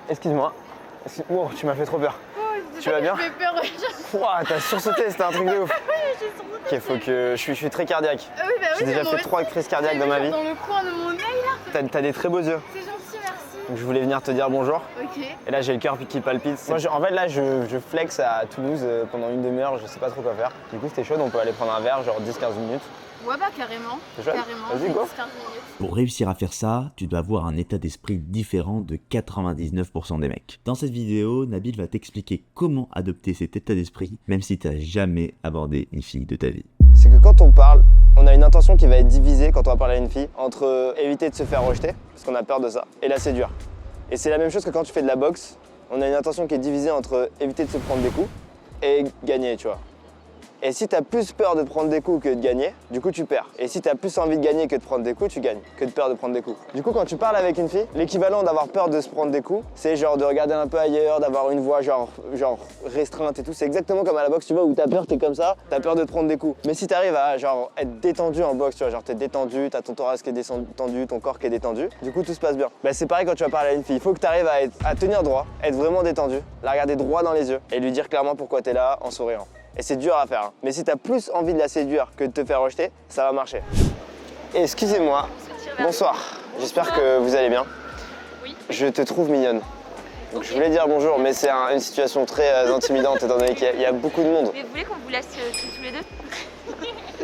Excuse-moi. Wow, tu m'as fait trop peur. Oh, Tu vas bien? J'ai peur. Ouah, t'as sursauté, c'était un truc de ouf. Oui, j'ai sursauté. Ok, faut que. Je suis très cardiaque. Ah oui, bah oui, J'ai déjà fait 3 crises cardiaques dans ma vie. Dans le coin de mon œil là. T'as des très beaux yeux. C'est gentil, merci. Donc je voulais venir te dire bonjour. Ok. Et là j'ai le cœur qui palpite. Moi, en fait là je flex à Toulouse pendant une demi-heure, je sais pas trop quoi faire. Du coup c'était chaud, on peut aller prendre un verre, genre 10-15 minutes. Ouais bah carrément. C'est chouette. Carrément. Vas-y, go. 15 minutes. Pour réussir à faire ça, tu dois avoir un état d'esprit différent de 99% des mecs. Dans cette vidéo, Nabil va t'expliquer comment adopter cet état d'esprit, même si tu n'as jamais abordé une fille de ta vie. C'est que quand on parle, on a une intention qui va être divisée quand on va parler à une fille entre éviter de se faire rejeter, parce qu'on a peur de ça, et la séduire. Et c'est la même chose que quand tu fais de la boxe, on a une intention qui est divisée entre éviter de se prendre des coups et gagner, tu vois. Et si tu as plus peur de prendre des coups que de gagner, du coup tu perds. Et si tu as plus envie de gagner que de prendre des coups, tu gagnes, que de peur de prendre des coups. Du coup quand tu parles avec une fille, l'équivalent d'avoir peur de se prendre des coups, c'est genre de regarder un peu ailleurs, d'avoir une voix genre restreinte et tout. C'est exactement comme à la boxe, tu vois, où t'as peur, t'es comme ça, t'as peur de te prendre des coups. Mais si t'arrives à genre être détendu en boxe, tu vois, genre t'es détendu, t'as ton thorax qui est détendu, ton corps qui est détendu, du coup tout se passe bien. Bah, c'est pareil quand tu vas parler à une fille, il faut que t'arrives à tenir droit, être vraiment détendu, la regarder droit dans les yeux et lui dire clairement pourquoi t'es là en souriant. Et c'est dur à faire, hein. Mais si t'as plus envie de la séduire que de te faire rejeter, ça va marcher. Excusez-moi, bonsoir. J'espère que vous allez bien. Oui. Je te trouve mignonne. Donc je voulais dire bonjour, mais c'est une situation très intimidante étant donné qu'il y a beaucoup de monde. Mais vous voulez qu'on vous laisse tous les deux?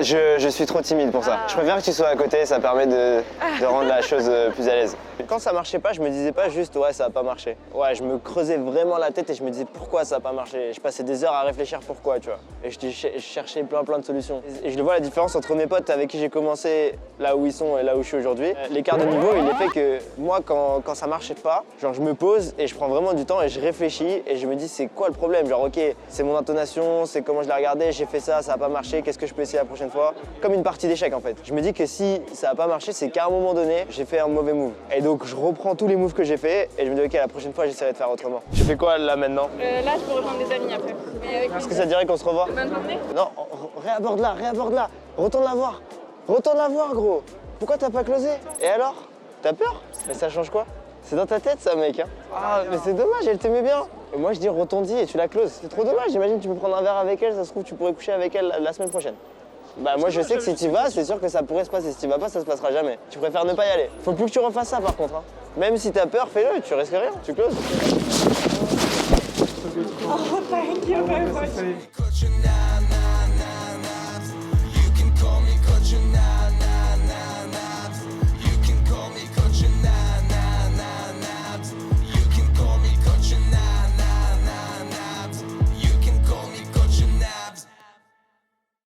Je suis trop timide pour ça. Je préfère que tu sois à côté, ça permet de rendre la chose plus à l'aise. Quand ça marchait pas, je me disais pas juste ouais ça a pas marché. Ouais, je me creusais vraiment la tête et je me disais pourquoi ça a pas marché. Je passais des heures à réfléchir pourquoi, tu vois. Et je cherchais plein de solutions. Et je le vois la différence entre mes potes avec qui j'ai commencé là où ils sont et là où je suis aujourd'hui. L'écart de niveau, il est fait que moi quand ça marchait pas, genre je me pose et je prends vraiment du temps et je réfléchis et je me dis c'est quoi le problème? Genre ok, c'est mon intonation, c'est comment je l'ai regardé, j'ai fait ça a pas marché, qu'est-ce que je peux essayer la prochaine fois? Comme une partie d'échec en fait. Je me dis que si ça a pas marché, c'est qu'à un moment donné, j'ai fait un mauvais move. Et donc je reprends tous les moves que j'ai fait et je me dis ok la prochaine fois j'essaierai de faire autrement. Tu fais quoi là maintenant? Là je peux rejoindre des amis après. Mais avec Est-ce que ça dirait qu'on se revoit? bonne journée. Non, réaborde-la. Retourne la voir gros. Pourquoi t'as pas closé? Et alors? T'as peur? Mais ça change quoi? C'est dans ta tête ça mec hein? Ah mais c'est dommage, elle t'aimait bien. Et moi je dis retourne-y et tu la closes. C'est trop dommage, j'imagine tu peux prendre un verre avec elle, ça se trouve tu pourrais coucher avec elle la semaine prochaine. Bah moi je sais que si tu vas, c'est sûr que ça pourrait se passer. Si tu vas pas, ça se passera jamais. Tu préfères ne pas y aller. Faut plus que tu refasses ça par contre. Hein. Même si t'as peur, fais-le, tu risques rien, tu closes. Oh thank you very much.